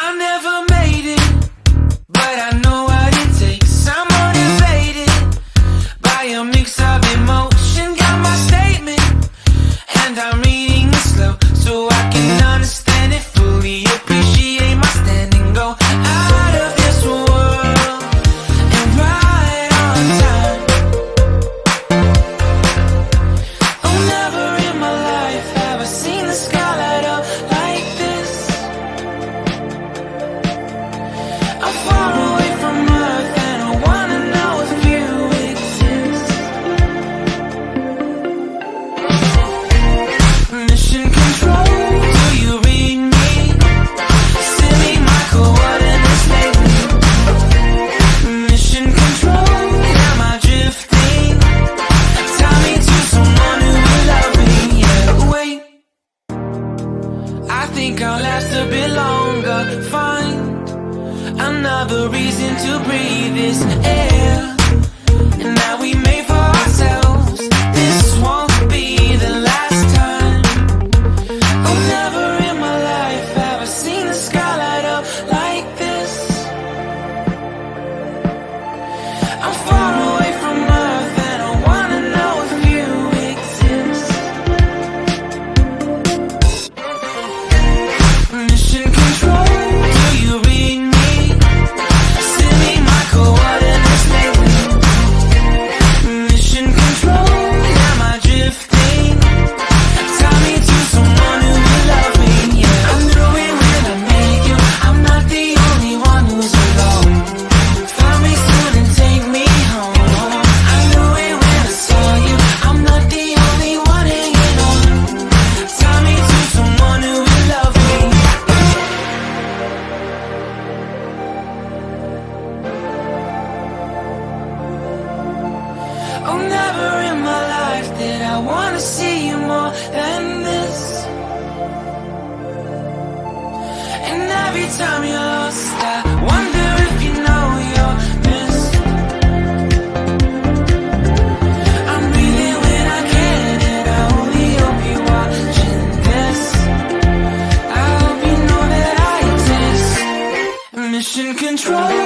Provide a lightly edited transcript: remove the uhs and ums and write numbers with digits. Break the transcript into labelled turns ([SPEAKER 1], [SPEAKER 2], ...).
[SPEAKER 1] I never made it, but I know what it takes. I'm motivated by a mix of emotion. Got my statement, and I'm reading it slow so I can understand it fully. Appreciate my standing, go out of this world and right on time. Oh, never in my life have I seen the sky light up like this. I'm far away from Earth and I wanna know if you exist. Mission control, do you read me? Send me my coordinates lately. Mission control, am I drifting? Tie me to someone who will love me. Yeah, wait, I think I'll last a bit longer. Find another reason to breathe this air, and that we made for ourselves. This won't be the last time. Oh, never in my life have I seen the sky light up like this. I'm far away from Earth and I wanna know if you exist. Mission control, do you read me? Send me my coordinates lately. Mission control, am I drifting? Tie me to someone who will love me. Yeah, I knew it when I met you. I'm not the only one who's alone. Find me soon and take me home. I knew it when I saw you. I'm not the only one hanging on. Tie me to someone who will love me. Oh, never in my life did I wanna see you more than this. And every time you're lost, I wonder if you know you're missed. I'm breathing when I can, and I only hope you're watching this. I hope you know that I exist. Mission control.